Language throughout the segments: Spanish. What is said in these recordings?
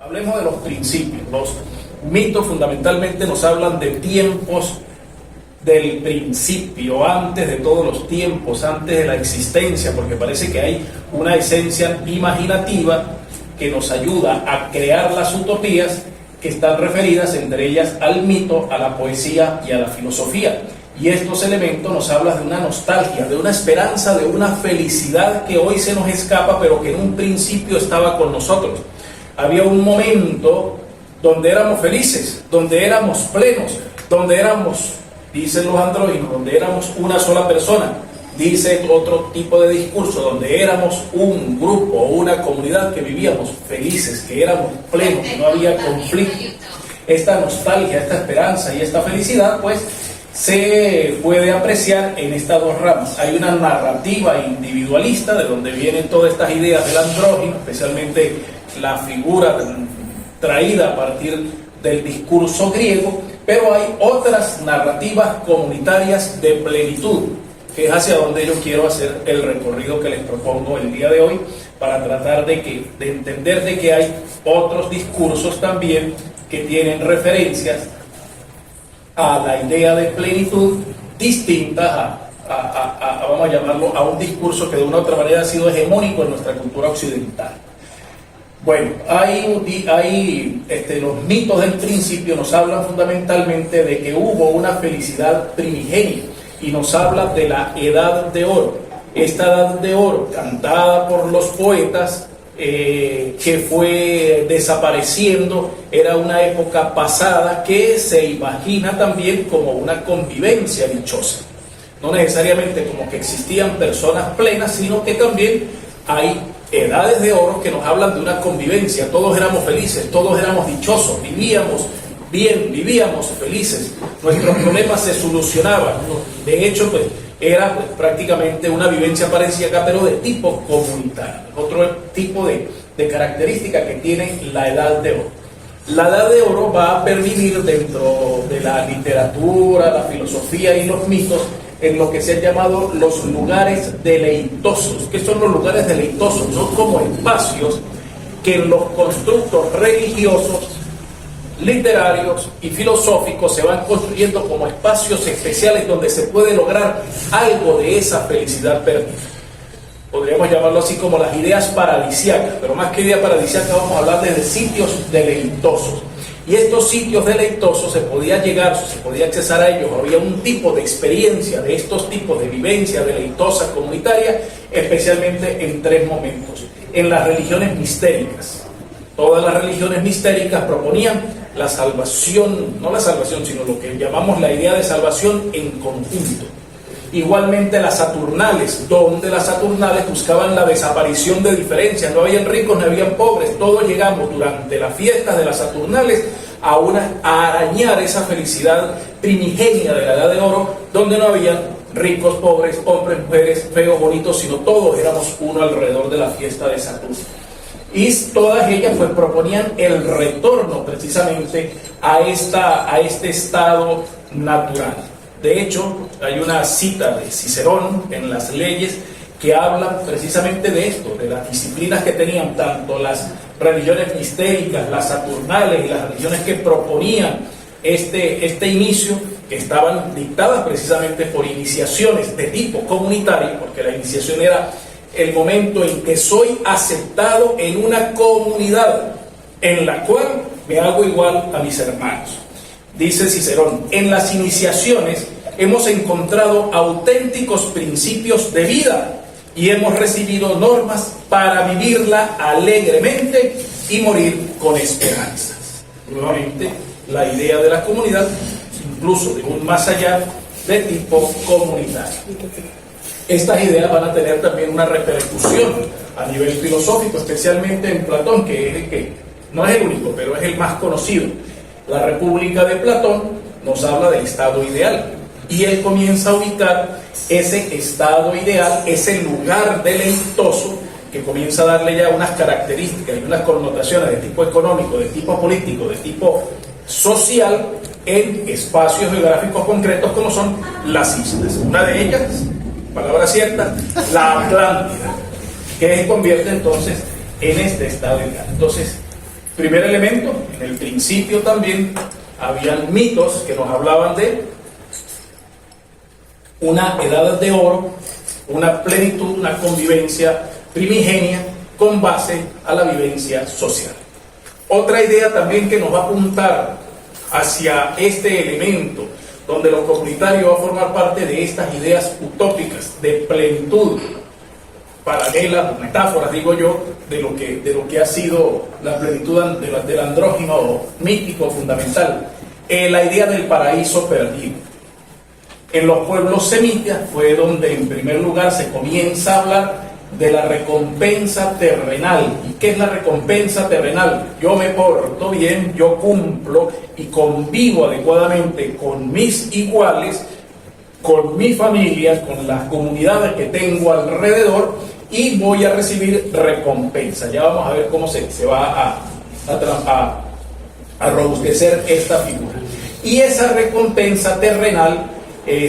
Hablemos de los principios. Los mitos fundamentalmente nos hablan de tiempos del principio, antes de todos los tiempos, antes de la existencia, porque parece que hay una esencia imaginativa que nos ayuda a crear las utopías que están referidas entre ellas al mito, a la poesía y a la filosofía. Y estos elementos nos hablan de una nostalgia, de una esperanza, de una felicidad que hoy se nos escapa, pero que en un principio estaba con nosotros. Había un momento donde éramos felices, donde éramos plenos, donde éramos, dicen los andróginos, donde éramos una sola persona. Dice otro tipo de discurso, donde éramos un grupo o una comunidad que vivíamos felices, que éramos plenos, que no había conflicto. Esta nostalgia, esta esperanza y esta felicidad, pues, se puede apreciar en estas dos ramas. Hay una narrativa individualista, de donde vienen todas estas ideas del andrógino, especialmente la figura traída a partir del discurso griego, pero hay otras narrativas comunitarias de plenitud, que es hacia donde yo quiero hacer el recorrido que les propongo el día de hoy, para tratar de entender de que hay otros discursos también que tienen referencias a la idea de plenitud distintas vamos a llamarlo, a un discurso que de una u otra manera ha sido hegemónico en nuestra cultura occidental. Bueno, los mitos del principio nos hablan fundamentalmente de que hubo una felicidad primigenia y nos habla de la Edad de Oro. Esta Edad de Oro, cantada por los poetas, que fue desapareciendo, era una época pasada que se imagina también como una convivencia dichosa. No necesariamente como que existían personas plenas, sino que también hay edades de oro que nos hablan de una convivencia. Todos éramos felices, todos éramos dichosos, vivíamos bien, vivíamos felices, nuestros problemas se solucionaban. De hecho, pues, era prácticamente una vivencia parecida, pero de tipo comunitario, otro tipo de característica que tiene la Edad de Oro. La Edad de Oro va a pervivir dentro de la literatura, la filosofía y los mitos en lo que se han llamado los lugares deleitosos. ¿Qué son los lugares deleitosos? Son como espacios que en los constructos religiosos, literarios y filosóficos se van construyendo como espacios especiales donde se puede lograr algo de esa felicidad perdida. Podríamos llamarlo así como las ideas paradisíacas, pero más que idea paradisíaca vamos a hablar de sitios deleitosos. Y estos sitios deleitosos se podía llegar, se podía accesar a ellos, había un tipo de experiencia de estos tipos de vivencia deleitosa comunitaria, especialmente en tres momentos. En las religiones mistéricas. Todas las religiones mistéricas proponían la salvación, no la salvación, sino lo que llamamos la idea de salvación en conjunto. Igualmente las saturnales, donde las saturnales buscaban la desaparición de diferencias, no habían ricos ni habían pobres, todos llegamos durante las fiestas de las saturnales a arañar esa felicidad primigenia de la Edad de Oro, donde no habían ricos, pobres, hombres, mujeres, feos, bonitos, sino todos éramos uno alrededor de la fiesta de Saturno. Y todas ellas pues proponían el retorno precisamente a este estado natural. De hecho, hay una cita de Cicerón en las leyes que habla precisamente de esto, de las disciplinas que tenían tanto las religiones mistéricas, las saturnales y las religiones que proponían este inicio, que estaban dictadas precisamente por iniciaciones de tipo comunitario, porque la iniciación era el momento en que soy aceptado en una comunidad en la cual me hago igual a mis hermanos. Dice Cicerón, en las iniciaciones hemos encontrado auténticos principios de vida y hemos recibido normas para vivirla alegremente y morir con esperanzas. Nuevamente, la idea de la comunidad, incluso de un más allá de tipo comunitario. Estas ideas van a tener también una repercusión a nivel filosófico, especialmente en Platón, que no es el único, pero es el más conocido. La República de Platón nos habla del estado ideal, y él comienza a ubicar ese estado ideal, ese lugar deleitoso, que comienza a darle ya unas características y unas connotaciones de tipo económico, de tipo político, de tipo social, en espacios geográficos concretos como son las islas. Una de ellas, palabra cierta, la Atlántida, que se convierte entonces en este estado ideal. Entonces, Primer elemento, en el principio también habían mitos que nos hablaban de una edad de oro, una plenitud, una convivencia primigenia con base a la vivencia social. Otra idea también que nos va a apuntar hacia este elemento, donde lo comunitario va a formar parte de estas ideas utópicas de plenitud, paralelas, metáforas, digo yo, de lo que ha sido la plenitud del andrógino mítico fundamental, la idea del paraíso perdido. En los pueblos semitas fue donde en primer lugar se comienza a hablar de la recompensa terrenal. ¿Y qué es la recompensa terrenal? Yo me porto bien, yo cumplo y convivo adecuadamente con mis iguales, con mi familia, con las comunidades que tengo alrededor, y voy a recibir recompensa. Ya vamos a ver cómo se va a robustecer esta figura. Y esa recompensa terrenal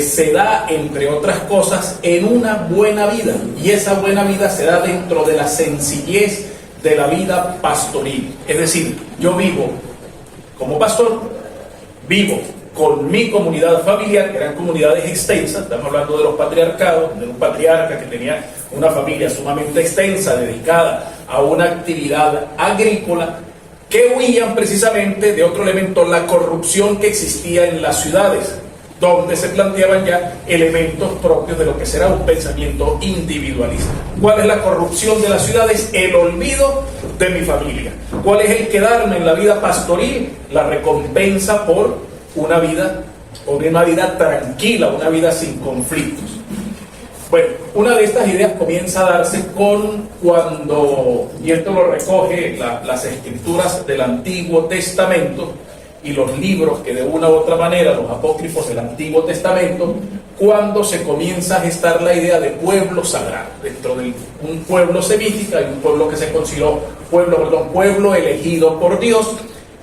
se da, entre otras cosas, en una buena vida, y esa buena vida se da dentro de la sencillez de la vida pastoril. Es decir, yo vivo como pastor, vivo con mi comunidad familiar, que eran comunidades extensas. Estamos hablando de los patriarcados, de un patriarca que tenía una familia sumamente extensa, dedicada a una actividad agrícola, que huían precisamente de otro elemento, la corrupción que existía en las ciudades, donde se planteaban ya elementos propios de lo que será un pensamiento individualista. ¿Cuál es la corrupción de las ciudades? El olvido de mi familia. ¿Cuál es el quedarme en la vida pastoril? La recompensa por una vida tranquila, una vida sin conflictos. Bueno, una de estas ideas comienza a darse cuando, y esto lo recoge las escrituras del Antiguo Testamento, y los libros que de una u otra manera, los apócrifos del Antiguo Testamento, cuando se comienza a gestar la idea de pueblo sagrado. Dentro de un pueblo semítico hay un pueblo que se consideró pueblo elegido por Dios,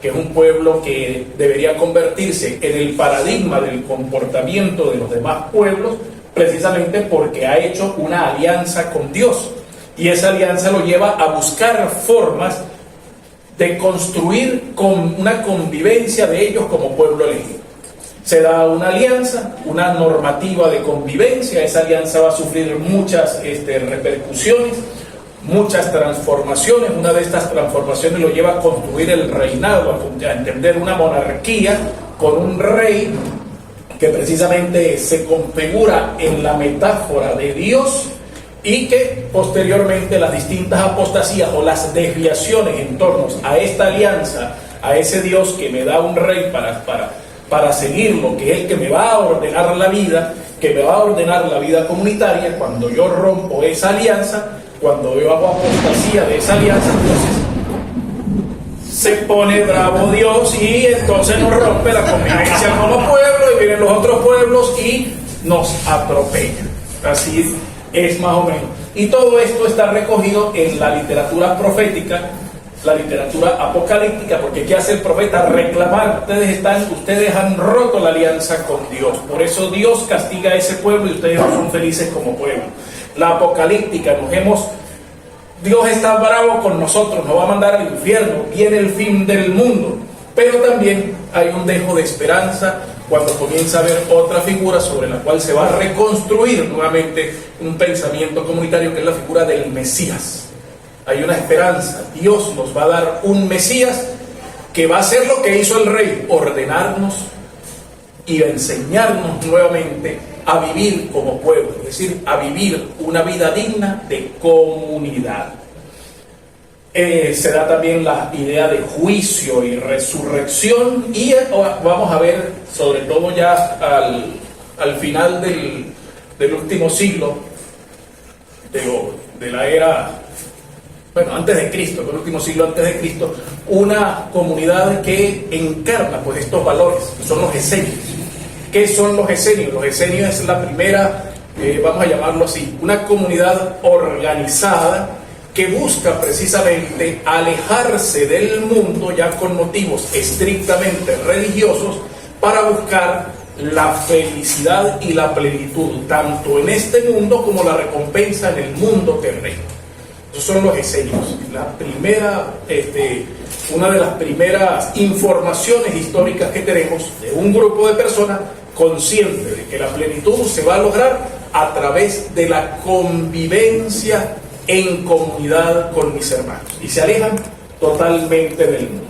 que es un pueblo que debería convertirse en el paradigma del comportamiento de los demás pueblos, precisamente porque ha hecho una alianza con Dios, y esa alianza lo lleva a buscar formas de construir con una convivencia de ellos como pueblo elegido. Se da una alianza, una normativa de convivencia. Esa alianza va a sufrir muchas repercusiones, muchas transformaciones. Una de estas transformaciones lo lleva a construir el reinado, a entender una monarquía con un rey que precisamente se configura en la metáfora de Dios, y que posteriormente las distintas apostasías o las desviaciones en torno a esta alianza, a ese Dios que me da un rey para seguirlo, que es el que me va a ordenar la vida, que me va a ordenar la vida comunitaria, cuando yo rompo esa alianza, cuando yo hago apostasía de esa alianza, entonces se pone bravo Dios, y entonces nos rompe la convivencia como pueblo, y vienen los otros pueblos y nos atropellan. Así es más o menos. Y todo esto está recogido en la literatura profética, la literatura apocalíptica, porque ¿qué hace el profeta? Reclamar. Ustedes han roto la alianza con Dios, por eso Dios castiga a ese pueblo y ustedes no son felices como pueblo. La apocalíptica, Dios está bravo con nosotros, nos va a mandar al infierno, viene el fin del mundo. Pero también hay un dejo de esperanza cuando comienza a haber otra figura sobre la cual se va a reconstruir nuevamente un pensamiento comunitario, que es la figura del Mesías. Hay una esperanza. Dios nos va a dar un Mesías que va a hacer lo que hizo el rey: ordenarnos y enseñarnos nuevamente a vivir como pueblo, es decir, a vivir una vida digna de comunidad. Se da también la idea de juicio y resurrección, y vamos a ver, sobre todo ya al final del último siglo, de la era, antes de Cristo, el último siglo antes de Cristo, una comunidad que encarna pues estos valores, que son los esenios. ¿Qué son los esenios? Los esenios es la primera, vamos a llamarlo así, una comunidad organizada que busca precisamente alejarse del mundo ya con motivos estrictamente religiosos, para buscar la felicidad y la plenitud, tanto en este mundo como la recompensa en el mundo terreno. Esos son los esenios. Una de las primeras informaciones históricas que tenemos de un grupo de personas consciente de que la plenitud se va a lograr a través de la convivencia en comunidad con mis hermanos, y se alejan totalmente del mundo.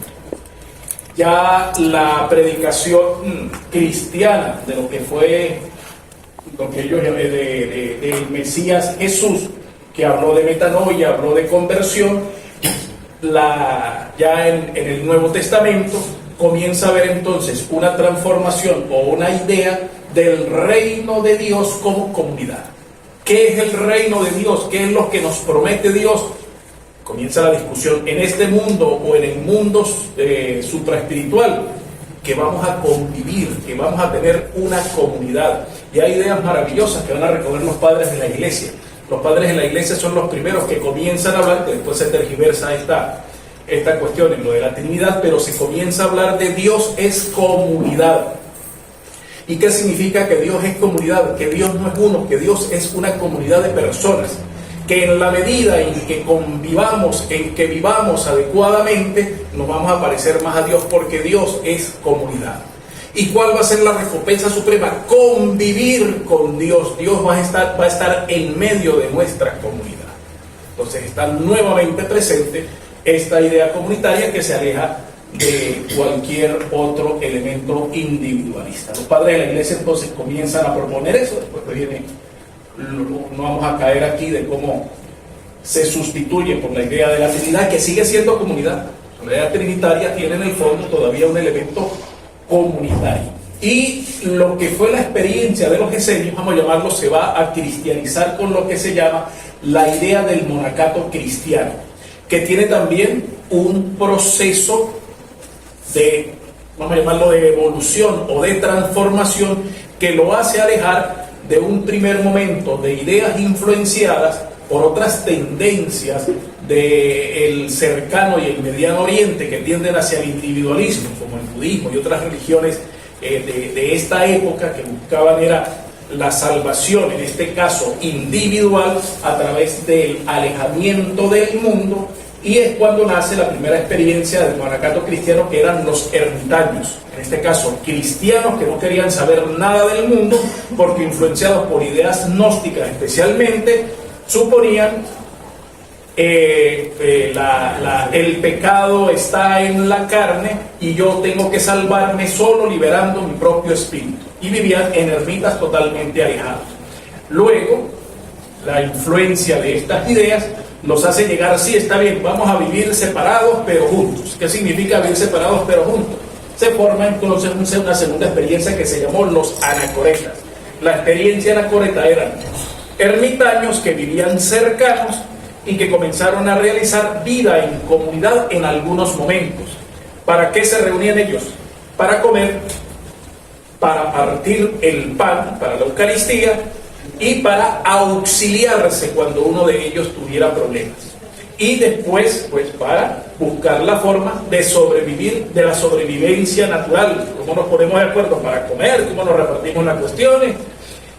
Ya la predicación cristiana de lo que fue lo que ellos del Mesías Jesús, que habló de metanoia, habló de conversión, ya en el Nuevo Testamento comienza a haber entonces una transformación o una idea del reino de Dios como comunidad. ¿Qué es el reino de Dios? ¿Qué es lo que nos promete Dios? Comienza la discusión en este mundo o en el mundo supraespiritual, que vamos a convivir, que vamos a tener una comunidad. Y hay ideas maravillosas que van a recoger los padres de la iglesia. Los padres de la iglesia son los primeros que comienzan a hablar, que después se tergiversa esta cuestión en lo de la Trinidad, pero se comienza a hablar de Dios es comunidad. ¿Y qué significa que Dios es comunidad? Que Dios no es uno, que Dios es una comunidad de personas, que en la medida en que convivamos, en que vivamos adecuadamente, nos vamos a parecer más a Dios, porque Dios es comunidad. ¿Y cuál va a ser la recompensa suprema? Convivir con Dios. Dios va a estar en medio de nuestra comunidad. Entonces está nuevamente presente esta idea comunitaria que se aleja de cualquier otro elemento individualista. Los padres de la iglesia entonces comienzan a proponer eso. Después viene, no vamos a caer aquí de cómo se sustituye por la idea de la Trinidad, que sigue siendo comunidad. La idea trinitaria tiene en el fondo todavía un elemento comunitario. Y lo que fue la experiencia de los esenios, vamos a llamarlo, se va a cristianizar con lo que se llama la idea del monacato cristiano, que tiene también un proceso de, vamos a llamarlo, de evolución o de transformación, que lo hace alejar de un primer momento de ideas influenciadas por otras tendencias del cercano y el mediano oriente que tienden hacia el individualismo, como el budismo y otras religiones de esta época, que buscaban era la salvación, en este caso individual, a través del alejamiento del mundo. Y es cuando nace la primera experiencia del monacato cristiano, que eran los ermitaños, en este caso cristianos que no querían saber nada del mundo, porque influenciados por ideas gnósticas especialmente, suponían el pecado está en la carne y yo tengo que salvarme solo liberando mi propio espíritu, y vivían en ermitas totalmente alejados. Luego, la influencia de estas ideas los hace llegar, sí, está bien, vamos a vivir separados pero juntos. ¿Qué significa vivir separados pero juntos? Se forma entonces una segunda experiencia que se llamó los anacoretas. La experiencia anacoreta eran ermitaños que vivían cercanos y que comenzaron a realizar vida en comunidad en algunos momentos. ¿Para qué se reunían ellos? Para comer, para partir el pan, para la Eucaristía, y para auxiliarse cuando uno de ellos tuviera problemas. Y después, pues, para buscar la forma de sobrevivir, de la sobrevivencia natural, cómo nos ponemos de acuerdo para comer, cómo nos repartimos las cuestiones.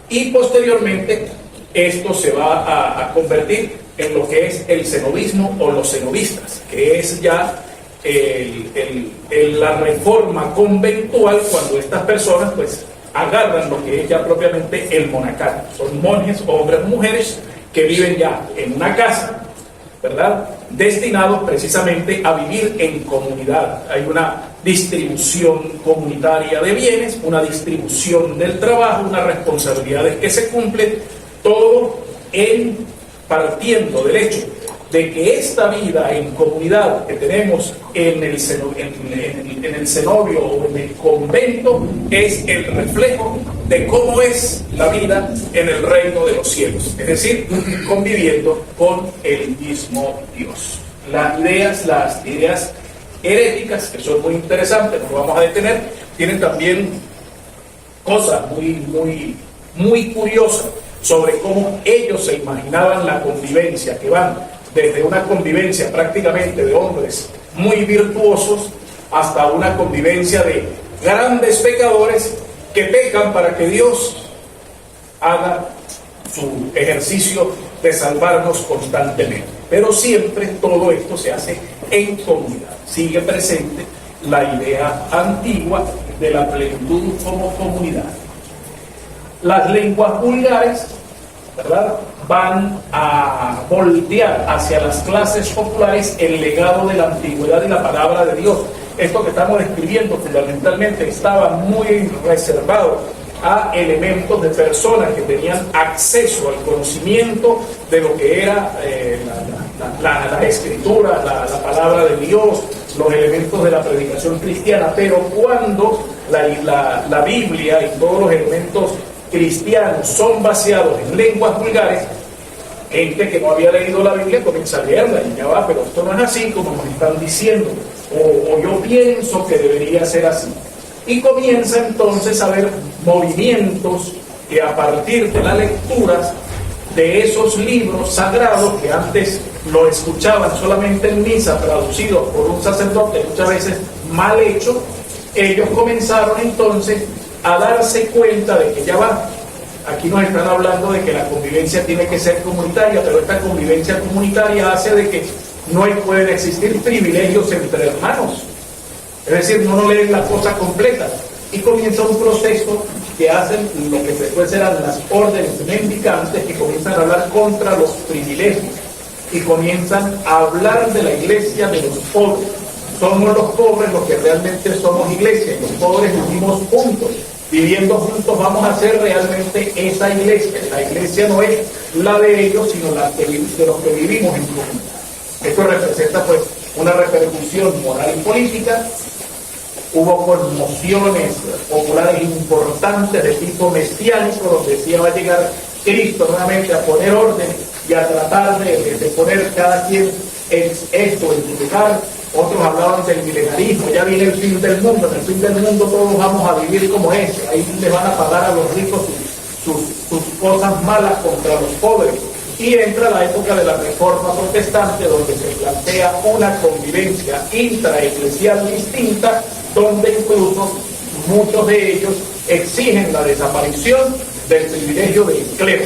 Y posteriormente esto se va a convertir en lo que es el cenobismo o los cenobistas, que es ya la reforma conventual, cuando estas personas pues agarran lo que es ya propiamente el monacato. Son monjes, hombres, mujeres, que viven ya en una casa, ¿verdad?, destinados precisamente a vivir en comunidad. Hay una distribución comunitaria de bienes, una distribución del trabajo, unas responsabilidades que se cumplen, todo partiendo del hecho de que esta vida en comunidad que tenemos en el cenobio o en el convento es el reflejo de cómo es la vida en el reino de los cielos, es decir, conviviendo con el mismo Dios. Las ideas heréticas, que son muy interesantes, nos vamos a detener, tienen también cosas muy curiosas sobre cómo ellos se imaginaban la convivencia, que van desde una convivencia prácticamente de hombres muy virtuosos hasta una convivencia de grandes pecadores que pecan para que Dios haga su ejercicio de salvarnos constantemente. Pero siempre todo esto se hace en comunidad. Sigue presente la idea antigua de la plenitud como comunidad. Las lenguas vulgares, ¿verdad?, van a voltear hacia las clases populares el legado de la antigüedad y la palabra de Dios. Esto que estamos describiendo fundamentalmente estaba muy reservado a elementos de personas que tenían acceso al conocimiento de lo que era la escritura, la palabra de Dios, los elementos de la predicación cristiana. Pero cuando la Biblia y todos los elementos cristianos son vaciados en lenguas vulgares, gente que no había leído la Biblia comienza a leerla y ya va, pero esto no es así como nos están diciendo, o yo pienso que debería ser así. Y comienza entonces a haber movimientos que a partir de las lecturas de esos libros sagrados que antes lo escuchaban solamente en misa, traducidos por un sacerdote, muchas veces mal hecho, ellos comenzaron entonces a darse cuenta de que ya va. Aquí nos están hablando de que la convivencia tiene que ser comunitaria, pero esta convivencia comunitaria hace de que no pueden existir privilegios entre hermanos. Es decir, no leen la cosa completa. Y comienza un proceso que hacen lo que después eran las órdenes mendicantes, que comienzan a hablar contra los privilegios y comienzan a hablar de la iglesia de los pobres. Somos los pobres los que realmente somos iglesia, y los pobres vivimos juntos. Viviendo juntos vamos a hacer realmente esa iglesia. La iglesia no es la de ellos, sino la de los que vivimos en común. Esto representa pues una repercusión moral y política. Hubo conmociones populares importantes de tipo mesiánico, donde decía va a llegar Cristo nuevamente a poner orden y a tratar de poner cada quien esto en su lugar. Otros hablaban del milenarismo, ya viene el fin del mundo, en el fin del mundo todos vamos a vivir como es, ahí les van a pagar a los ricos sus cosas malas contra los pobres. Y entra la época de la Reforma Protestante, donde se plantea una convivencia intraeclesial distinta, donde incluso muchos de ellos exigen la desaparición del privilegio del clero.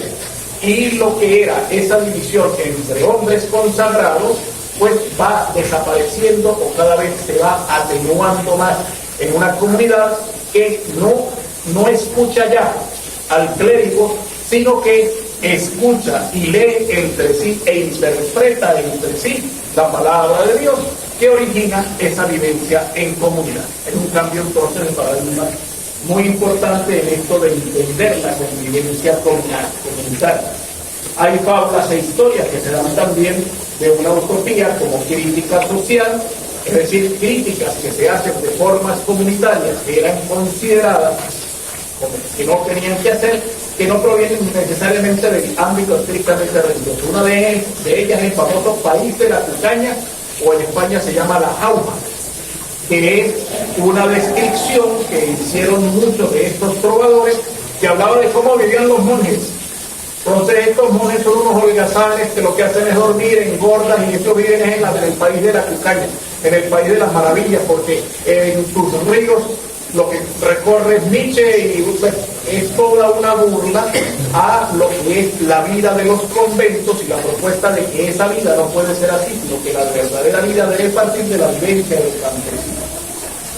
Y lo que era esa división entre hombres consagrados, pues va desapareciendo o cada vez se va atenuando más en una comunidad que no escucha ya al clérigo, sino que escucha y lee entre sí e interpreta entre sí la palabra de Dios, que origina esa vivencia en comunidad. Es un cambio entonces de paradigma muy importante en esto de entender la convivencia comunitaria. Hay fábulas e historias que se dan también de una utopía como crítica social, es decir, críticas que se hacen de formas comunitarias que eran consideradas como que no tenían que hacer, que no provienen necesariamente del ámbito estrictamente religioso. Una de ellas es el famoso País de la Cucaña, o en España se llama La Jauma, que es una descripción que hicieron muchos de estos trovadores, que hablaba de cómo vivían los monjes. Entonces estos monjes son unos holgazanes que lo que hacen es dormir, engordan, y estos viven en el país de la Cucaña, en el país de las maravillas, porque en sus ríos lo que recorre es Nietzsche, y pues, es toda una burla a lo que es la vida de los conventos y la propuesta de que esa vida no puede ser así, sino que la verdadera vida debe partir de la vivencia del campesino.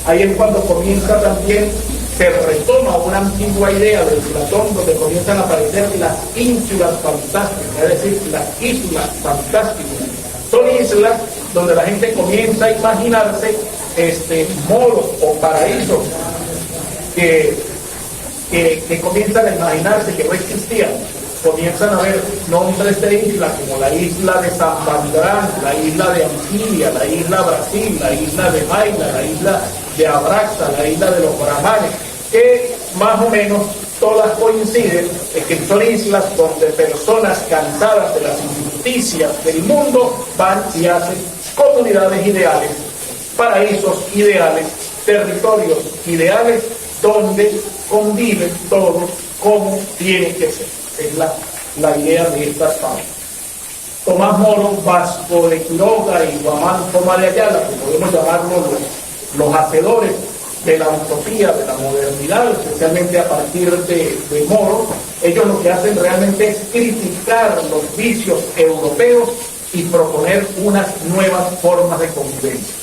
Ahí es cuando comienza también, se retoma una antigua idea del Platón, donde comienzan a aparecer las ínsulas fantásticas, es decir, las islas fantásticas. Son islas donde la gente comienza a imaginarse modos o paraísos que comienzan a imaginarse que no existían. Comienzan a ver nombres de islas como la isla de San Vandrán, la isla de Antilia, la isla Brasil, la isla de Maila, la isla de Abraxa, la isla de los Brahmanes, que más o menos todas coinciden en que son islas donde personas cansadas de las injusticias del mundo van y hacen comunidades ideales, paraísos ideales, territorios ideales, donde conviven todos como tiene que ser. Es la idea de estas fábulas. Tomás Moro, Vasco de Quiroga y Guamán Toma de Ayala, que podemos llamarlos los hacedores de la utopía, de la modernidad, especialmente a partir de Moro. Ellos lo que hacen realmente es criticar los vicios europeos y proponer unas nuevas formas de convivencia.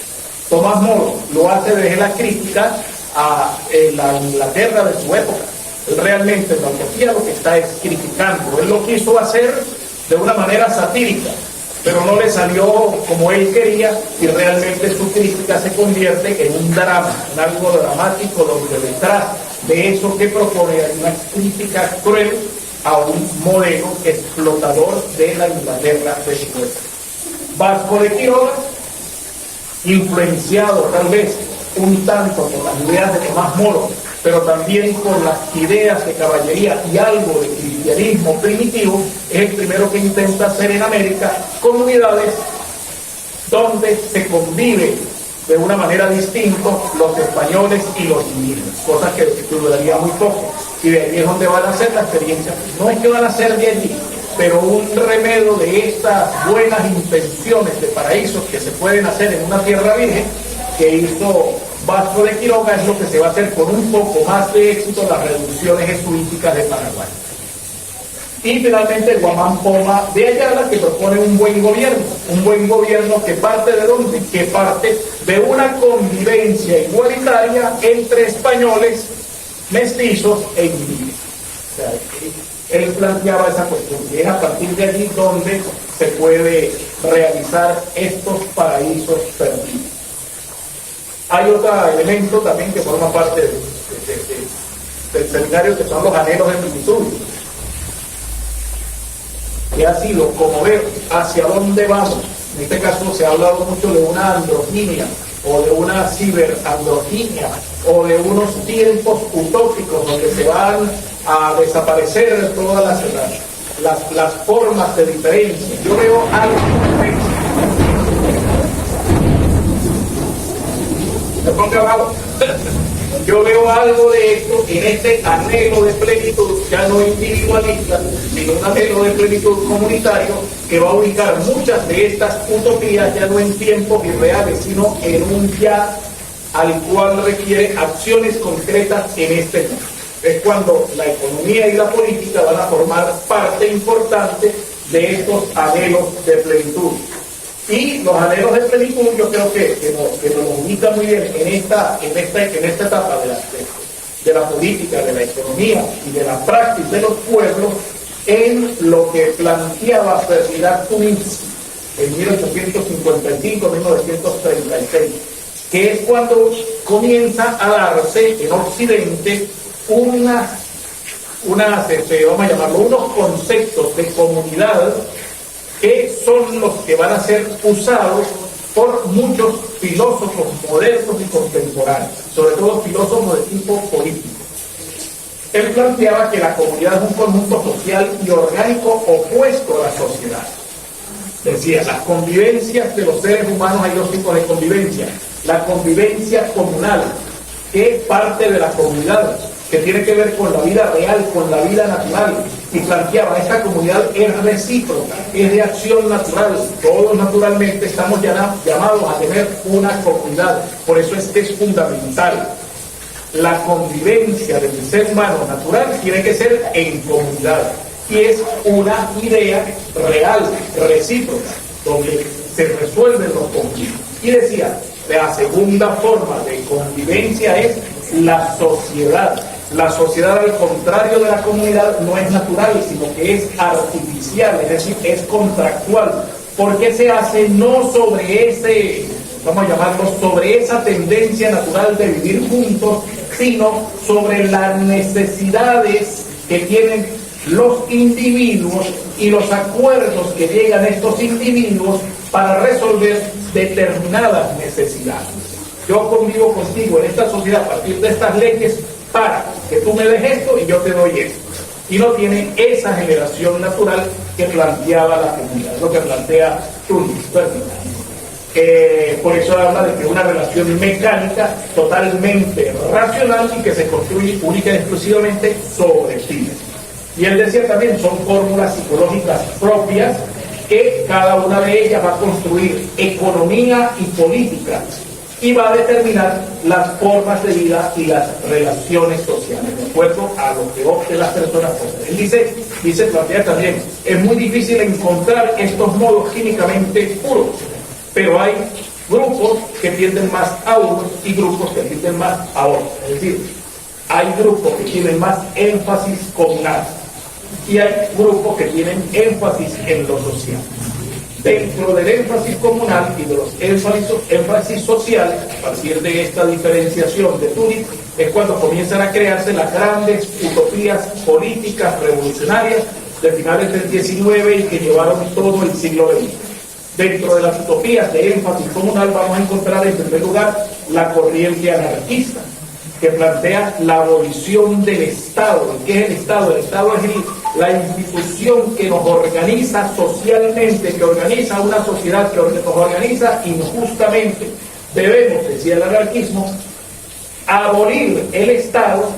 Tomás Moro lo hace desde la crítica a la Inglaterra de su época. Él realmente en la utopía lo que está es criticando. Él lo quiso hacer de una manera satírica, pero no le salió como él quería, y realmente su crítica se convierte en un drama, en algo dramático, donde detrás de eso que propone hay una crítica cruel a un modelo explotador de la Inglaterra de su época. Vasco de Quiroga, influenciado tal vez un tanto por las ideas de Tomás Moro, pero también por las ideas de caballería y algo de cristianismo primitivo, es el primero que intenta hacer en América comunidades donde se convive de una manera distinta los españoles y los indígenas, cosas que duraría muy poco. Y de ahí es donde van a hacer la experiencia. No es que van a ser de allí, pero un remedio de estas buenas intenciones de paraísos que se pueden hacer en una tierra virgen, que hizo Vasco de Quiroga, es lo que se va a hacer con un poco más de éxito las reducciones jesuíticas de Paraguay. Y finalmente Guamán Poma de Ayala, que propone un buen gobierno que parte de dónde, que parte de una convivencia igualitaria entre españoles, mestizos e indígenas. O sea, él planteaba esa cuestión, y es a partir de allí donde se puede realizar estos paraísos perdidos. Hay otro elemento también que forma parte del seminario, que son los anhelos de plenitud, que ha sido como ver hacia dónde vamos. En este caso se ha hablado mucho de una androginia, o de una ciberandroginia, o de unos tiempos utópicos donde se van a desaparecer todas las formas de diferencia. Yo veo algo de eso. Me pongo abajo. Yo veo algo de esto en este anhelo de plenitud, ya no individualista, sino un anhelo de plenitud comunitario, que va a ubicar muchas de estas utopías ya no en tiempos irreales, sino en un ya al cual requiere acciones concretas en este mundo. Es cuando la economía y la política van a formar parte importante de estos anhelos de plenitud. Y los anhelos de plenitud, yo creo que nos ubica muy bien en esta etapa de la política, de la economía y de la práctica de los pueblos, en lo que planteaba Ferdinand Kuminski en 1855-1936, que es cuando comienza a darse en Occidente vamos a llamarlo, unos conceptos de comunidad que son los que van a ser usados por muchos filósofos modernos y contemporáneos, sobre todo filósofos de tipo político. Él planteaba que la comunidad es un conjunto social y orgánico opuesto a la sociedad. Decía, las convivencias de los seres humanos, hay dos tipos de convivencia. La convivencia comunal, que parte de la comunidad, que tiene que ver con la vida real, con la vida natural, y planteaba, esta comunidad es recíproca, es de acción natural, todos naturalmente estamos llamados a tener una comunidad, por eso es que es fundamental. La convivencia del ser humano natural tiene que ser en comunidad, y es una idea real, recíproca, donde se resuelven los conflictos. Y decía, la segunda forma de convivencia es la sociedad. La sociedad, al contrario de la comunidad, no es natural, sino que es artificial, es decir, es contractual, porque se hace no sobre sobre esa tendencia natural de vivir juntos, sino sobre las necesidades que tienen los individuos y los acuerdos que llegan estos individuos para resolver determinadas necesidades. Yo convivo contigo en esta sociedad a partir de estas leyes para que tú me des esto y yo te doy esto. Y no tiene esa generación natural que planteaba la comunidad, lo que plantea Tunis. Por eso habla de que una relación mecánica totalmente racional y que se construye única y exclusivamente sobre fines. Y él decía también, son fórmulas psicológicas propias que cada una de ellas va a construir economía y política y va a determinar las formas de vida y las relaciones sociales, de acuerdo a lo que opten las personas por ser. Él plantea también, es muy difícil encontrar estos modos químicamente puros, pero hay grupos que tienden más a unos y grupos que tienden más a otros. Es decir, hay grupos que tienen más énfasis comunal y hay grupos que tienen énfasis en lo social. Dentro del énfasis comunal y de los énfasis sociales, a partir de esta diferenciación de Turing, es cuando comienzan a crearse las grandes utopías políticas revolucionarias de finales del XIX y que llevaron todo el siglo XX. Dentro de las utopías de énfasis comunal vamos a encontrar en primer lugar la corriente anarquista, que plantea la abolición del Estado. ¿Qué es el Estado? El Estado es la institución que nos organiza socialmente, que organiza una sociedad, que nos organiza injustamente. Debemos, decía el anarquismo, abolir el Estado,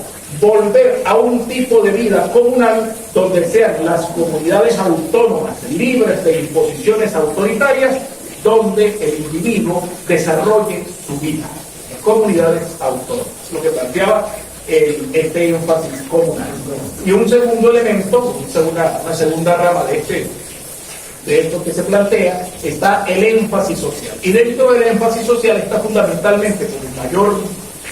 volver a un tipo de vida comunal donde sean las comunidades autónomas libres de imposiciones autoritarias, donde el individuo desarrolle su vida. Comunidades autónomas, lo que planteaba este énfasis comunal. Y un segundo elemento, una segunda rama de esto que se plantea, está el énfasis social. Y dentro del énfasis social está fundamentalmente,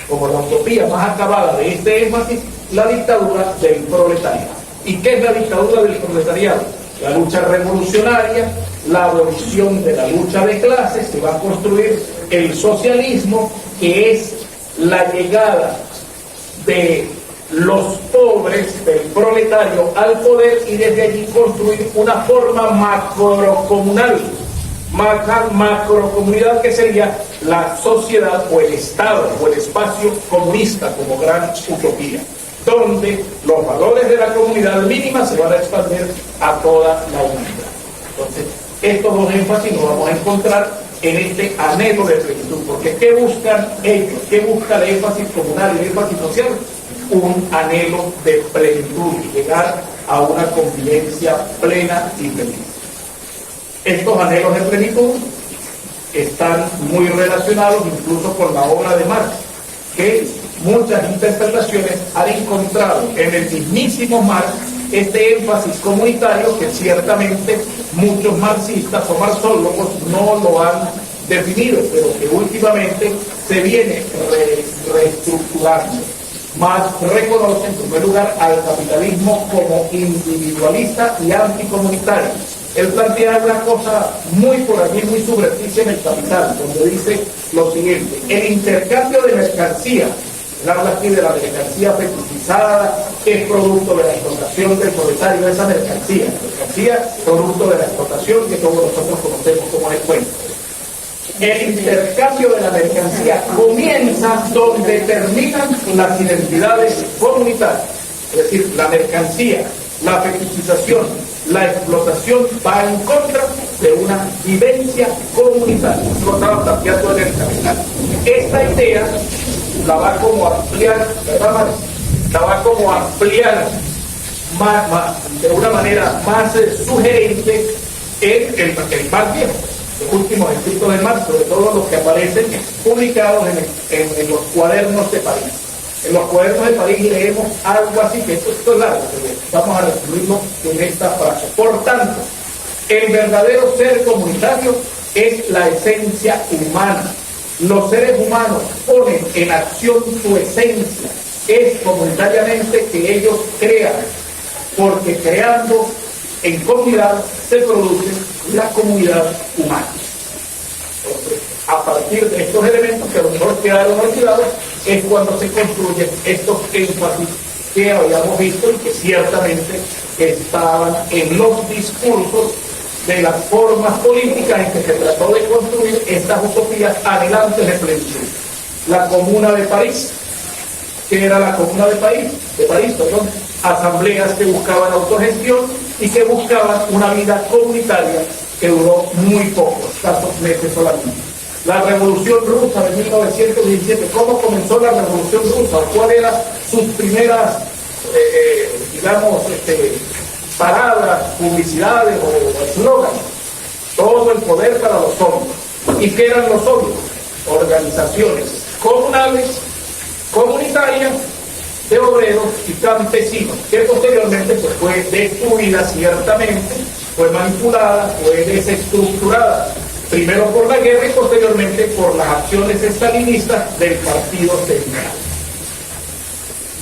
como la utopía más acabada de este énfasis, la dictadura del proletariado. ¿Y qué es la dictadura del proletariado? La lucha revolucionaria, la abolición de la lucha de clases. Se va a construir el socialismo, que es la llegada de los pobres, del proletario, al poder, y desde allí construir una forma macrocomunal, macrocomunidad, que sería la sociedad o el Estado o el espacio comunista como gran utopía, donde los valores de la comunidad mínima se van a expandir a toda la humanidad. Entonces, estos dos énfasis nos vamos a encontrar en este anhelo de plenitud, porque ¿qué buscan ellos? ¿Qué busca el énfasis comunal y el énfasis social? Un anhelo de plenitud, llegar a una convivencia plena y feliz. Estos anhelos de plenitud están muy relacionados incluso con la obra de Marx, que muchas interpretaciones han encontrado en el mismísimo Marx este énfasis comunitario que ciertamente muchos marxistas o marxólogos no lo han definido, pero que últimamente se viene reestructurando. Marx reconoce en primer lugar al capitalismo como individualista y anticomunitario. Él plantea una cosa muy por allí, muy subrepticia en el Capital, donde dice lo siguiente: el intercambio de mercancía, él habla aquí de la mercancía fetichizada, que es producto de la explotación del proletario, de esa mercancía producto de la explotación que todos nosotros conocemos como el cuento. El intercambio de la mercancía comienza donde terminan las identidades comunitarias, es decir, la mercancía, la fetichización, la explotación va en contra de una vivencia comunitaria. Lo estaba planteando en el Capital. Esta idea la va como a ampliar, ¿verdad? La va como a ampliar de una manera más sugerente en el Marx viejo, los últimos escritos de Marx, sobre todo los que aparecen publicados en los cuadernos de París. En los cuadernos de París leemos algo así, que esto es largo, pero vamos a resumirlo en esta frase. Por tanto, el verdadero ser comunitario es la esencia humana. Los seres humanos ponen en acción su esencia. Es comunitariamente que ellos crean, porque creando en comunidad se produce la comunidad humana. Entonces, a partir de estos elementos que a lo mejor quedaron olvidados, es cuando se construyen estos énfasis que habíamos visto y que ciertamente estaban en los discursos de las formas políticas en que se trató de construir estas utopías anhelantes de plenitud. La Comuna de París, que era la Comuna de París, asambleas que buscaban autogestión y que buscaban una vida comunitaria que duró muy poco, escasos meses solamente. La Revolución Rusa de 1917, ¿cómo comenzó la Revolución Rusa? ¿Cuáles eran sus primeras, palabras, publicidades o eslóganes? Todo el poder para los hombres. ¿Y qué eran los hombres? organizaciones comunales, comunitarias, de obreros y campesinos, que posteriormente pues, fue destruida ciertamente, fue manipulada, fue desestructurada, primero por la guerra y posteriormente por las acciones estalinistas del Partido Central.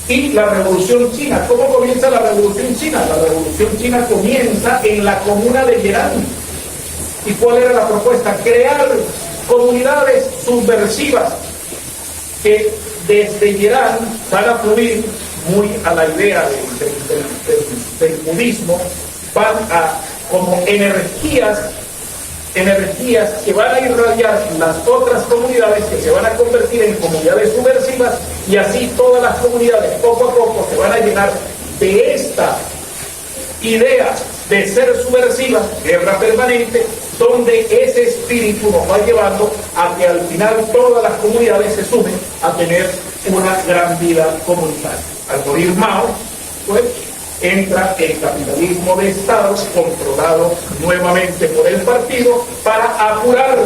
Y la Revolución China, ¿cómo comienza la Revolución China? La Revolución China comienza en la comuna de Yerán. ¿Y cuál era la propuesta? Crear comunidades subversivas que desde Yerán van a fluir muy a la idea del budismo, van a como energías que van a irradiar las otras comunidades, que se van a convertir en comunidades subversivas, y así todas las comunidades poco a poco se van a llenar de esta idea de ser subversiva, guerra permanente, donde ese espíritu nos va llevando a que al final todas las comunidades se sumen a tener una gran vida comunitaria. Al morir Mao, pues entra el capitalismo de Estado, controlado nuevamente por el partido, para apurar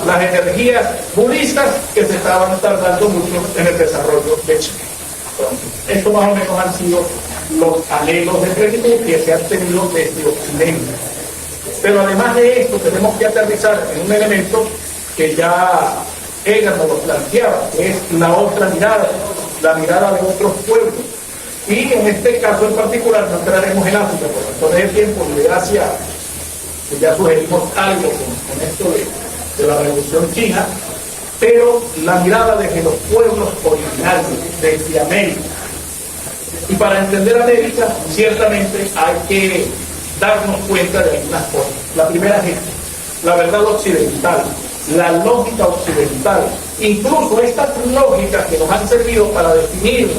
las energías budistas que se estaban tardando mucho en el desarrollo de China. Estos más o menos han sido los anhelos de plenitud que se han tenido desde Occidente. Pero además de esto, tenemos que aterrizar en un elemento que ya Edgar nos lo planteaba, que es la otra mirada, la mirada de otros pueblos. Y en este caso en particular no entraremos en África por razones de tiempo y de Asia, que ya sugerimos algo con esto de la Revolución China, pero la mirada desde los pueblos originarios, desde América. Y para entender América, ciertamente hay que darnos cuenta de algunas cosas. La primera es la verdad occidental, la lógica occidental, incluso estas lógicas que nos han servido para definir,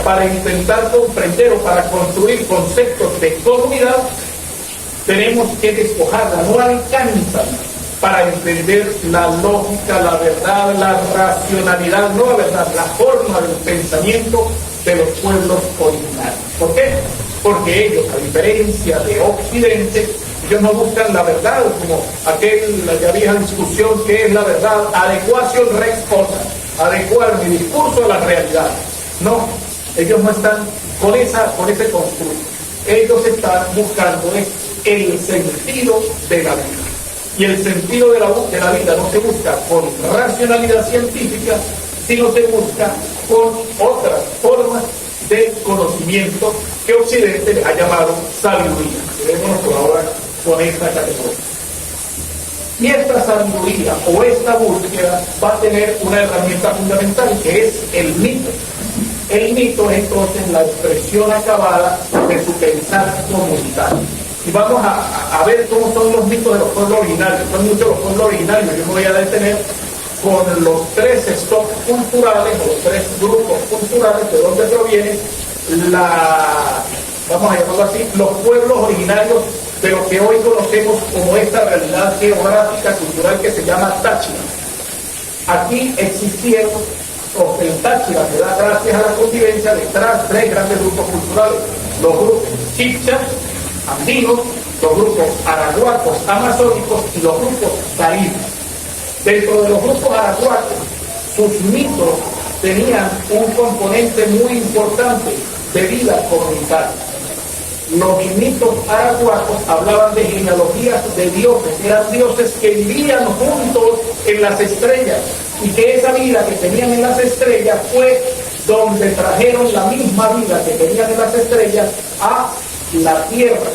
para intentar comprender o para construir conceptos de comunidad, tenemos que despojarla, no alcanzan para entender la lógica, la verdad, la racionalidad, no la verdad, la forma del pensamiento de los pueblos originarios. ¿Por qué? Porque ellos, a diferencia de Occidente, ellos no buscan la verdad, como la vieja discusión que es la verdad, adecuación res cosa, adecuar mi discurso a la realidad. No, ellos no están con ese constructo. Ellos están buscando el sentido de la vida. Y el sentido de la vida no se busca con racionalidad científica, sino se busca con otras formas de conocimiento que Occidente les ha llamado sabiduría. Quedémonos por ahora con esta categoría. Y esta sabiduría o esta búsqueda va a tener una herramienta fundamental, que es el mito. El mito es entonces la expresión acabada de su pensar comunitario. Y vamos a ver cómo son los mitos de los pueblos originarios. Son muchos los pueblos originarios. Yo me voy a detener con los tres stocks culturales, o los tres grupos culturales, de donde provienen vamos a llamarlo así, los pueblos originarios de lo que hoy conocemos como esta realidad geográfica cultural que se llama Táchira. Aquí existieron, o el Táchira se da gracias a la convivencia de tres grandes grupos culturales: los grupos chibchas, andinos, los grupos arahuacos, amazónicos y los grupos caribes. Dentro de los grupos arahuacos, sus mitos tenían un componente muy importante de vida comunitaria. Los mitos arahuacos hablaban de genealogías de dioses, eran dioses que vivían juntos en las estrellas, y que esa vida que tenían en las estrellas fue donde trajeron la misma vida que tenían en las estrellas a la tierra.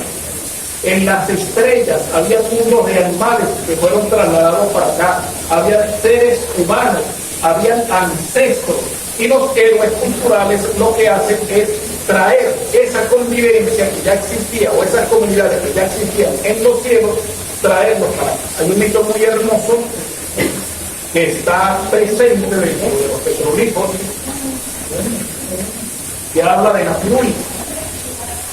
En las estrellas había mundos de animales que fueron trasladados para acá, había seres humanos, habían ancestros, y los héroes culturales lo que hacen es traer esa convivencia que ya existía, o esas comunidades que ya existían en los cielos, traerlos para acá. Hay un mito muy hermoso que está presente dentro de los petroglifos, que habla de Napirui.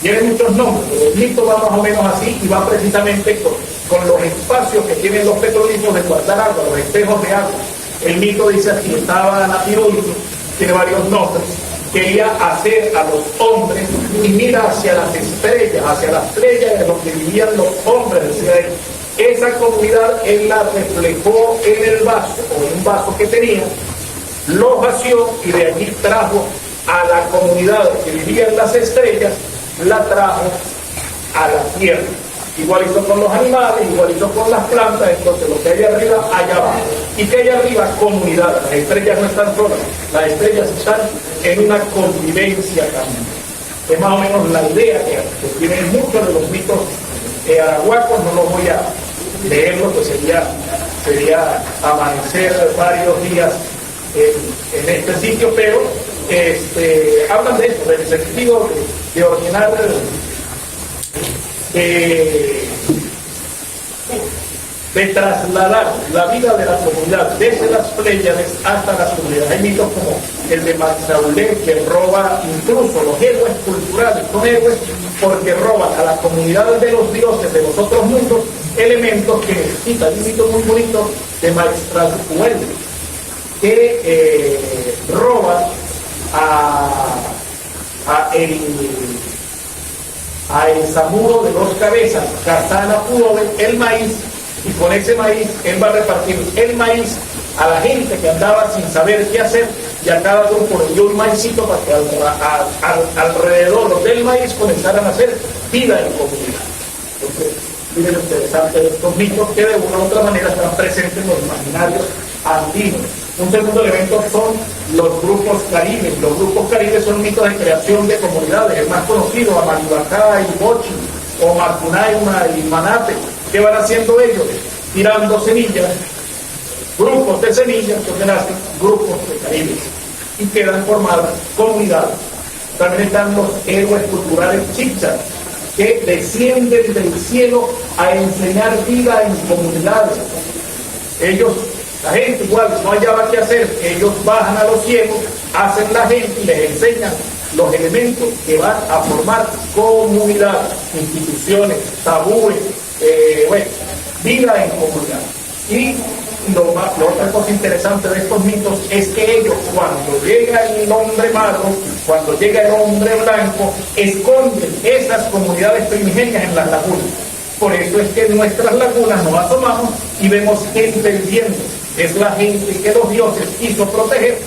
Tiene muchos nombres, pero el mito va más o menos así, y va precisamente con los espacios que tienen los petroglifos de guardar agua, los espejos de agua. El mito dice así: estaba Napirui, tiene varios nombres, quería hacer a los hombres y mira hacia las estrellas, hacia las playas de donde vivían los hombres, decía él, Esa comunidad él la reflejó en el vaso, o en un vaso que tenía, lo vació y de allí trajo a la comunidad que vivía en las estrellas, la trajo a la tierra. Igualito con los animales, igualito con las plantas. Entonces lo que hay arriba, allá abajo. Y que hay arriba, comunidad. Las estrellas no están solas, las estrellas están en una convivencia también. Es más o menos la idea que tienen muchos de los mitos arahuacos. No los voy a leerlo, pues sería amanecer varios días en este sitio, pero hablan de esto, del sentido de ordenar, de trasladar la vida de la comunidad desde las Pléyades hasta las comunidades. Hay mitos como el de Matzaulé, que roba, incluso los héroes culturales son héroes porque roban a la comunidad de los dioses de los otros mundos elementos que necesitan. Hay un mito muy bonito de Maestrazhuel, que roba a el Samuro de dos cabezas, Kazana Pudoven, el maíz, y con ese maíz él va a repartir el maíz a la gente que andaba sin saber qué hacer, y a cada grupo le dio un maicito para que alrededor del maíz comenzaran a hacer vida en comunidad. Entonces, miren lo interesante de estos mitos que de una u otra manera están presentes en los imaginarios andinos. Un segundo elemento son los grupos caribes. Los grupos caribes son mitos de creación de comunidades. El más conocido, Amaribacá y Bochi, o Macunaima y Manape. ¿Qué van haciendo ellos? Tirando semillas, grupos de semillas, que nacen grupos de caribes, y quedan formadas comunidades. También están los héroes culturales chichas, que descienden del cielo a enseñar vida en comunidades. Ellos, la gente igual no hallaba qué hacer, ellos bajan a los cielos, hacen la gente y les enseñan los elementos que van a formar comunidades, instituciones, tabúes, vida en comunidad. Y la otra cosa interesante de estos mitos es que ellos, cuando llega el hombre malo, cuando llega el hombre blanco, esconden esas comunidades primigenias en las lagunas. Por eso es que en nuestras lagunas nos asomamos y vemos gente viviendo. Es la gente que los dioses quiso proteger,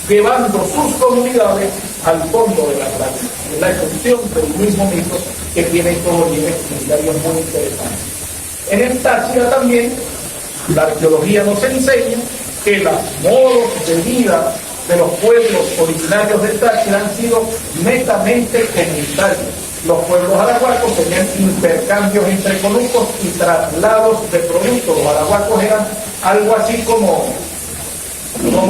llevando sus comunidades al fondo de las lagunas. Es la ejecución del mismo mito que tiene estos orígenes comunitarios muy interesantes. En el Táchira también, la arqueología nos enseña que los modos de vida de los pueblos originarios del Táchira han sido netamente comunitarios. Los pueblos arahuacos tenían intercambios entre conucos y traslados de productos. Los arahuacos eran algo así como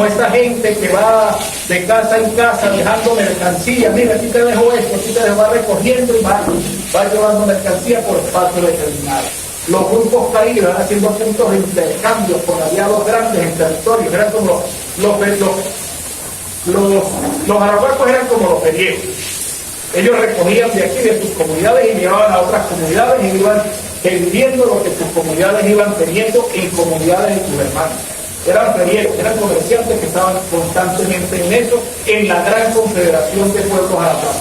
esta gente que va de casa en casa dejando mercancía. Mira, aquí te dejo esto, aquí te dejo, va recogiendo y va llevando mercancía por espacio determinado. Los grupos caribes van haciendo puntos de intercambio con aliados grandes en territorios. Eran como los arahuacos eran como los feriegos. Ellos recogían de aquí, de sus comunidades, y llevaban a otras comunidades y iban vendiendo lo que sus comunidades iban teniendo en comunidades de sus hermanos. Eran feriegos, eran comerciantes que estaban constantemente en eso, en la gran confederación de pueblos arahuacos.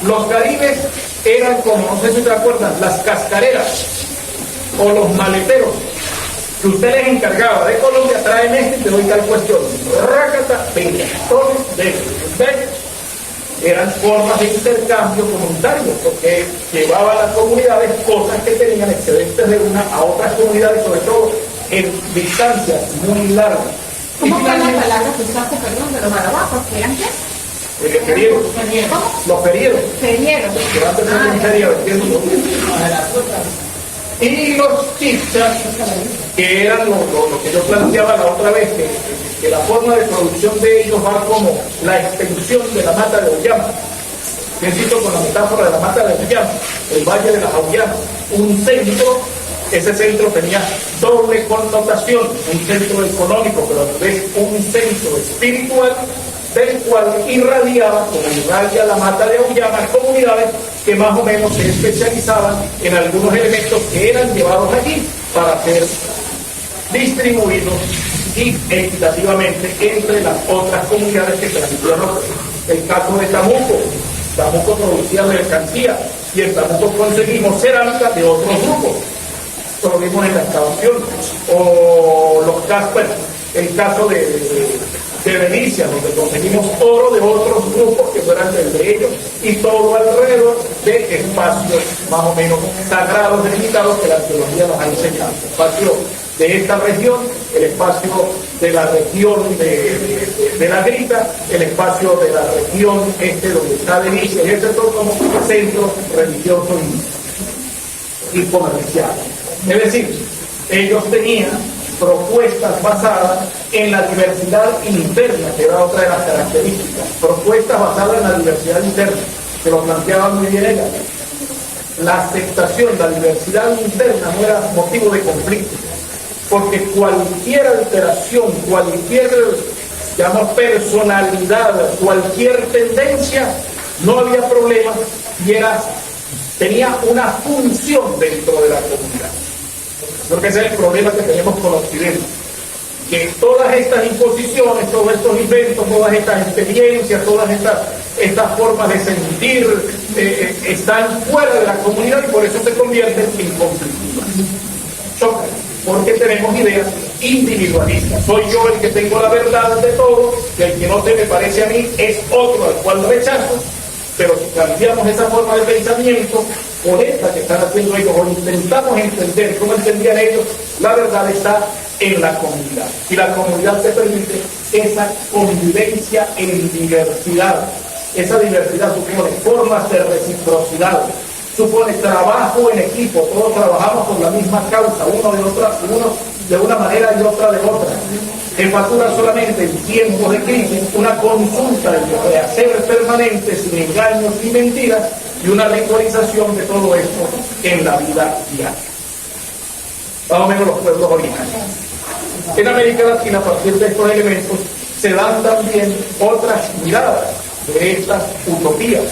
Los caribes eran como, no sé si te acuerdan, las cascareras o los maleteros, que usted les encargaba de Colombia, traen esto y te doy tal cuestión. Rácata, venga, todos de ellos. Eran formas de intercambio comunitario, porque llevaban a las comunidades cosas que tenían excedentes de una a otras comunidades, sobre todo en distancias muy largas. ¿Cómo fue la palabra que usaste, perdón, de los arahuacos? ¿Que eran qué? Ferieros. Los ferieros. Ferieros. Que antes eran ferieros, ¿entiendes? Y los chichas, que eran lo que yo planteaba la otra vez, que la forma de producción de ellos va como la extensión de la mata de Auyama. Necesito con la metáfora de la mata de Auyama, el valle de las Auyamas, un centro. Ese centro tenía doble connotación, un centro económico, pero a la vez un centro espiritual, del cual irradiaba, como irradia la mata de Auyama, comunidades que más o menos se especializaban en algunos elementos que eran llevados allí para ser distribuidos y equitativamente entre las otras comunidades que transmitían. El caso de Tamuco. Tamuco producía mercancía y en Tamuco conseguimos cerámica de otros grupos. Esto lo vimos en la excavación, o los casos, bueno, el caso de Venecia, donde conseguimos oro de otros grupos que fueran del de ellos, y todo alrededor de espacios más o menos sagrados, delimitados, que la arqueología nos ha enseñado. El espacio de esta región, el espacio de la región de la Grita, el espacio de la región donde está Venecia, y este son como centros religiosos y comerciales. Es decir, ellos tenían propuestas basadas en la diversidad interna, que era otra de las características, propuestas basadas en la diversidad interna, que lo planteaban muy bien ellas. La aceptación, la diversidad interna no era motivo de conflicto, porque cualquier alteración, cualquier, digamos, personalidad, cualquier tendencia, no había problema y tenía una función dentro de la comunidad. Creo que ese es el problema que tenemos con Occidente, que todas estas imposiciones, todos estos inventos, todas estas experiencias, todas estas formas de sentir están fuera de la comunidad y por eso se convierten en conflictivas. Chocan, porque tenemos ideas individualistas. Soy yo el que tengo la verdad de todo, y el que no se me parece a mí es otro al cual rechazo. Pero si cambiamos esa forma de pensamiento por esta que están haciendo ellos, o intentamos entender cómo entendían ellos, la verdad está en la comunidad. Y la comunidad te permite esa convivencia en diversidad. Esa diversidad supone formas de reciprocidad, supone trabajo en equipo, todos trabajamos por la misma causa, uno de una manera y otra de otra. Jefatura solamente en tiempos de crisis, una consulta de rehacer permanente, sin engaños ni mentiras, y una ritualización de todo esto en la vida diaria. Más o menos los pueblos originarios. En América Latina, a partir de estos elementos, se dan también otras miradas de estas utopías.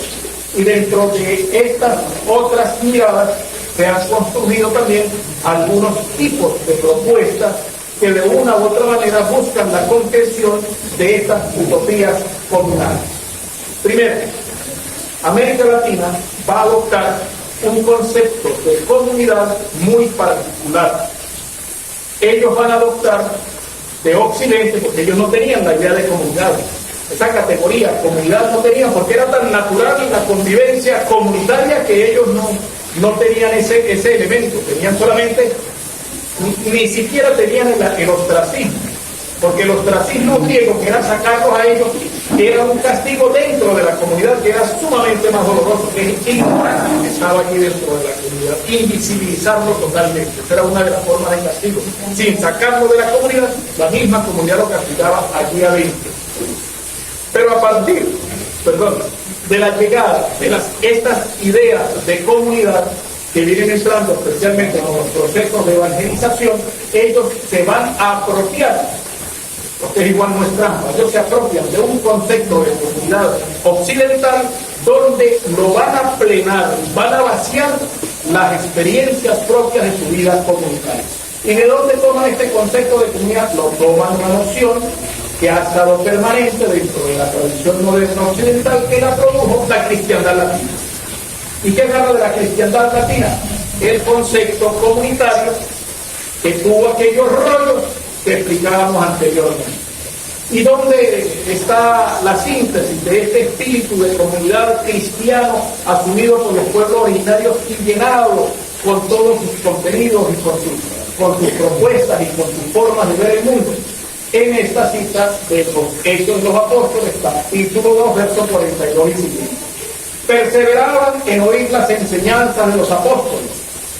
Y dentro de estas otras miradas se han construido también algunos tipos de propuestas que de una u otra manera buscan la concreción de estas utopías comunales. Primero, América Latina va a adoptar un concepto de comunidad muy particular. Ellos van a adoptar de Occidente, porque ellos no tenían la idea de comunidad. Esa categoría, comunidad, no tenían, porque era tan natural la convivencia comunitaria que ellos no tenían ese elemento, tenían solamente, ni siquiera tenían el ostracismo, porque el ostracismo griego, que era sacarlos a ellos, era un castigo dentro de la comunidad que era sumamente más doloroso que el ignorante que estaba aquí dentro de la comunidad, invisibilizarlo totalmente. Esa era una de las formas de castigo. Sin sacarlo de la comunidad, la misma comunidad lo castigaba allí adentro. Pero a partir, de la llegada de estas ideas de comunidad que vienen entrando especialmente con los procesos de evangelización, ellos se van a apropiar, porque es igual no es trampa, ellos se apropian de un concepto de comunidad occidental donde lo van a plenar, van a vaciar las experiencias propias de su vida comunitaria. ¿Y de dónde toman este concepto de comunidad? Lo toman una noción que ha estado permanente dentro de la tradición moderna occidental, que la produjo la cristiandad latina. ¿Y qué agarra de la cristiandad latina? El concepto comunitario que tuvo aquellos rollos que explicábamos anteriormente. ¿Y dónde está la síntesis de este espíritu de comunidad cristiano asumido por los pueblos originarios y llenado con todos sus contenidos y con sus propuestas y con sus formas de ver el mundo? En esta cita de los Hechos de los Apóstoles, capítulo 2, versos 42 y siguiente. Perseveraban en oír las enseñanzas de los apóstoles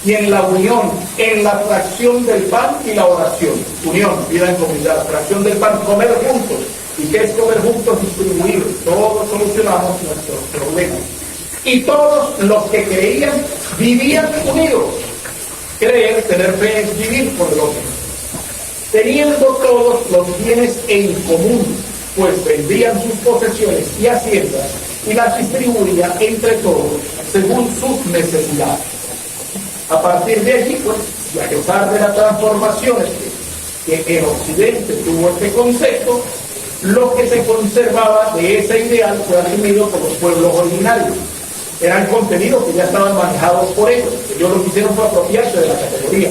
y en la unión, en la fracción del pan y la oración. Unión, vida en comunidad, fracción del pan, comer juntos. ¿Y qué es comer juntos? Distribuir. Todos solucionamos nuestros problemas. Y todos los que creían vivían unidos. Creer, tener fe es vivir por el otro. Teniendo todos los bienes en común, pues vendían sus posesiones y haciendas y las distribuían entre todos según sus necesidades. A partir de allí, pues, y a pesar de las transformaciones que en Occidente tuvo este concepto, lo que se conservaba de ese ideal fue asumido por los pueblos originarios. Eran contenidos que ya estaban manejados por ellos. Ellos lo que hicieron fue apropiarse de la categoría.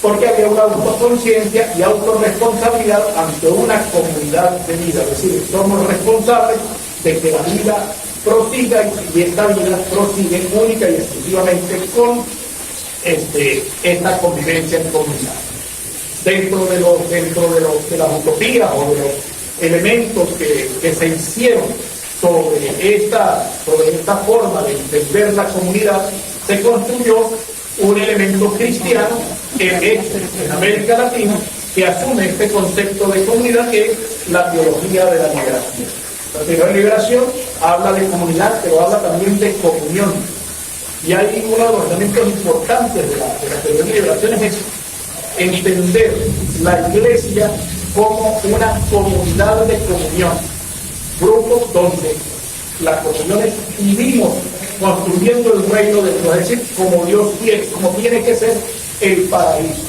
porque había una autoconciencia y autorresponsabilidad ante una comunidad de vida. Es decir, somos responsables de que la vida prosiga y esta vida prosigue única y exclusivamente con esta convivencia en comunidad. Dentro de las utopías o de los elementos que se hicieron sobre esta forma de entender la comunidad, se construyó un elemento cristiano en América Latina que asume este concepto de comunidad, que es la teología de la liberación. La teología de la liberación habla de comunidad, pero habla también de comunión. Y hay uno de los elementos importantes de la teología de la liberación es entender la iglesia como una comunidad de comunión, grupos donde las comuniones vivimos construyendo el reino de Dios, es decir, como Dios quiere, como tiene que ser el paraíso.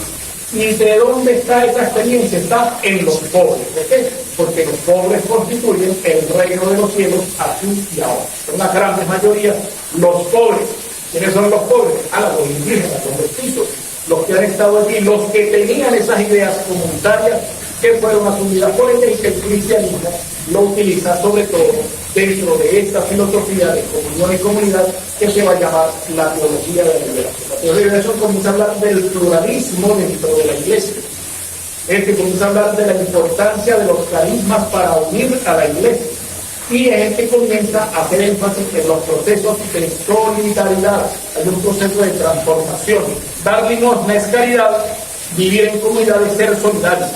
¿Y de dónde está esa experiencia? Está en los pobres. ¿Por qué? Porque los pobres constituyen el reino de los cielos aquí y ahora. En una gran mayoría, los pobres. ¿Quiénes son los pobres? Los indígenas, los mestizos, los que han estado aquí, los que tenían esas ideas comunitarias que fueron asumidas por ellos y que el cristianismo lo utiliza sobre todo dentro de esta filosofía de comunión y comunidad que se va a llamar la teología de la liberación. La teología de la liberación comienza a hablar del pluralismo dentro de la iglesia. Es que comienza a hablar de la importancia de los carismas para unir a la iglesia. Y es el que comienza a hacer énfasis en los procesos de solidaridad. Hay un proceso de transformación. Dar limosna es caridad, vivir en comunidad es ser solidario.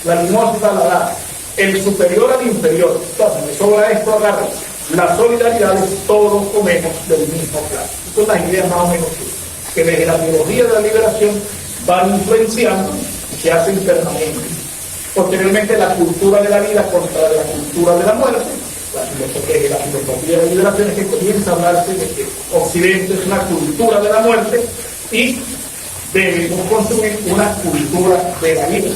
La limosna la da el superior al inferior. Entonces, me sobra esto, agarra. La solidaridad es todos comemos del mismo plato. Estas son las ideas más o menos que desde la teología de la liberación van influenciando y se hacen permanentes. Posteriormente, la cultura de la vida contra la cultura de la muerte. La filosofía de la liberación es que comienza a hablarse de que Occidente es una cultura de la muerte y debemos construir una cultura de la vida.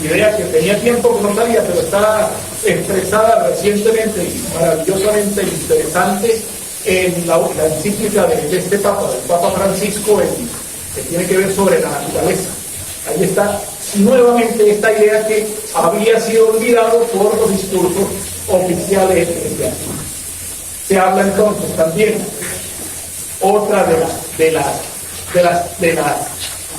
Idea que tenía tiempo que no salía, pero está expresada recientemente y maravillosamente interesante en la encíclica de este Papa, del Papa Francisco, que tiene que ver sobre la naturaleza. Ahí está nuevamente esta idea que había sido olvidado por los discursos oficiales eclesiásticos. Se habla entonces también otra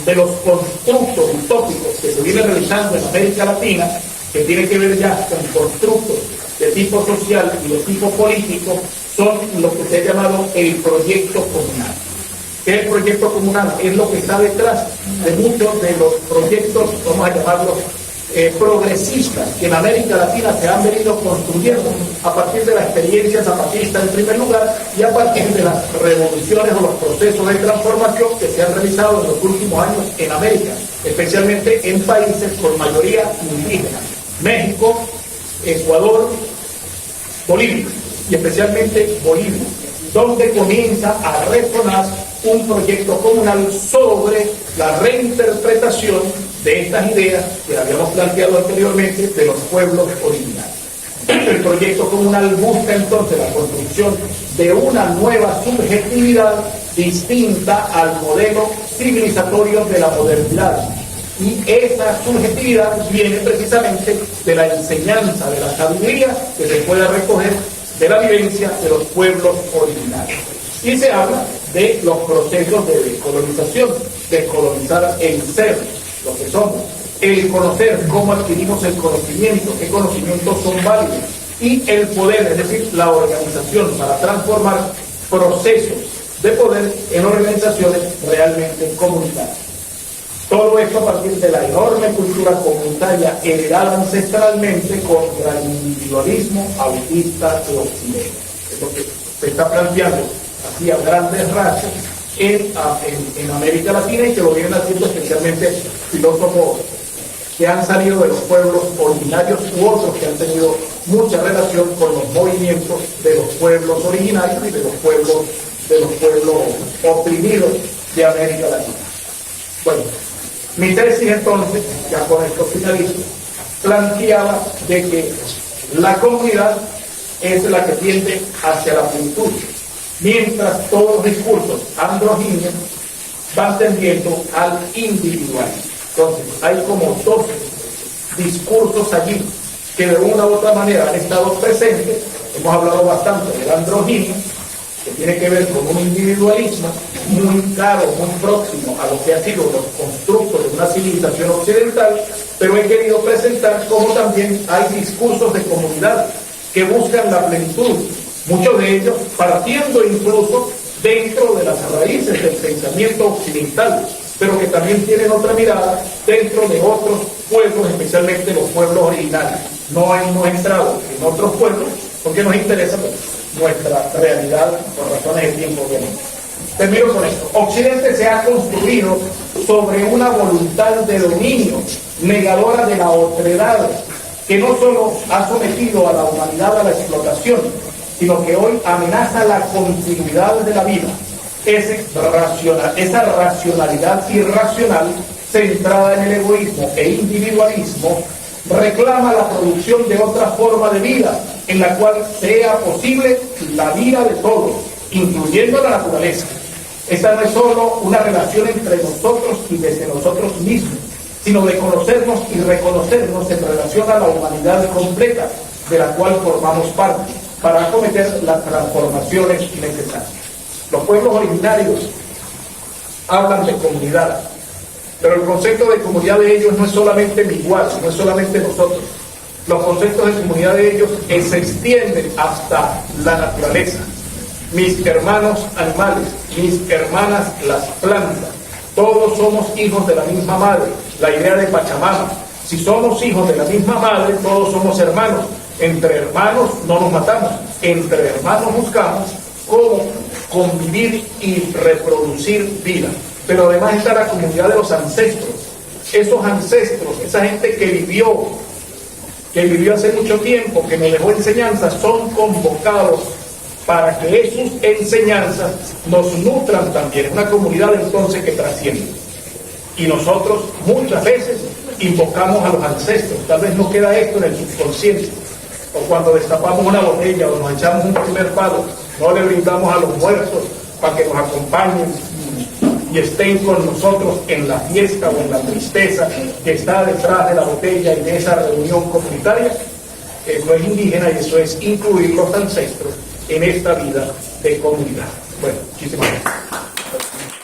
de los constructos utópicos que se vienen realizando en América Latina, que tiene que ver ya con constructos de tipo social y de tipo político, son lo que se ha llamado el proyecto comunal. ¿Qué es el proyecto comunal? Es lo que está detrás de muchos de los proyectos, vamos a llamarlos progresistas, que en América Latina se han venido construyendo a partir de la experiencia zapatista en primer lugar y a partir de las revoluciones o los procesos de transformación que se han realizado en los últimos años en América, especialmente en países con mayoría indígena: México, Ecuador, Bolivia, y especialmente Bolivia, donde comienza a resonar un proyecto comunal sobre la reinterpretación de estas ideas que habíamos planteado anteriormente de los pueblos originarios. El proyecto comunal busca entonces la construcción de una nueva subjetividad distinta al modelo civilizatorio de la modernidad. Y esa subjetividad viene precisamente de la enseñanza, de la sabiduría que se puede recoger de la vivencia de los pueblos originarios. Y se habla de los procesos de descolonización, descolonizar el ser, lo que somos, el conocer, cómo adquirimos el conocimiento, qué conocimientos son válidos, y el poder, es decir, la organización para transformar procesos de poder en organizaciones realmente comunitarias. Todo esto a partir de la enorme cultura comunitaria heredada ancestralmente contra el individualismo autista de Occidente. Es lo que se está planteando así a grandes rasgos en América Latina, y que lo vienen haciendo especialmente filósofos que han salido de los pueblos originarios u otros que han tenido mucha relación con los movimientos de los pueblos originarios y de los pueblos oprimidos de América Latina. Bueno, mi tesis entonces, ya con esto finalizo, planteaba de que la comunidad es la que tiende hacia la plenitud, mientras todos los discursos androgíneos van tendiendo al individualismo. Entonces, hay como dos discursos allí que de una u otra manera han estado presentes. Hemos hablado bastante del androginia, que tiene que ver con un individualismo muy caro, muy próximo a lo que ha sido los constructos de una civilización occidental, pero he querido presentar cómo también hay discursos de comunidad que buscan la plenitud, muchos de ellos partiendo incluso dentro de las raíces del pensamiento occidental, pero que también tienen otra mirada dentro de otros pueblos, especialmente los pueblos originarios. No hemos entrado en otros pueblos porque nos interesa nuestra realidad por razones de tiempo, obviamente. Termino con esto. Occidente se ha construido sobre una voluntad de dominio negadora de la otredad, que no solo ha sometido a la humanidad a la explotación, sino que hoy amenaza la continuidad de la vida. Esa racionalidad irracional centrada en el egoísmo e individualismo reclama la producción de otra forma de vida en la cual sea posible la vida de todos, incluyendo la naturaleza. Esta no es solo una relación entre nosotros y desde nosotros mismos, sino de conocernos y reconocernos en relación a la humanidad completa de la cual formamos parte, para acometer las transformaciones necesarias. Los pueblos originarios hablan de comunidad, pero el concepto de comunidad de ellos no es solamente mi igual, no es solamente nosotros. Los conceptos de comunidad de ellos se extienden hasta la naturaleza. Mis hermanos animales, mis hermanas las plantas, todos somos hijos de la misma madre. La idea de Pachamama: si somos hijos de la misma madre, todos somos hermanos. Entre hermanos no nos matamos, entre hermanos buscamos cómo convivir y reproducir vida. Pero además está la comunidad de los ancestros. Esos ancestros, esa gente que vivió hace mucho tiempo, que nos dejó enseñanzas, son convocados para que sus enseñanzas nos nutran también. Una comunidad entonces que trasciende. Y nosotros muchas veces invocamos a los ancestros. Tal vez no queda esto en el subconsciente. O cuando destapamos una botella o nos echamos un primer palo, no le brindamos a los muertos para que nos acompañen y estén con nosotros en la fiesta o en la tristeza que está detrás de la botella y de esa reunión comunitaria. Eso es indígena y eso es incluir los ancestros en esta vida de comunidad. Bueno, muchísimas gracias.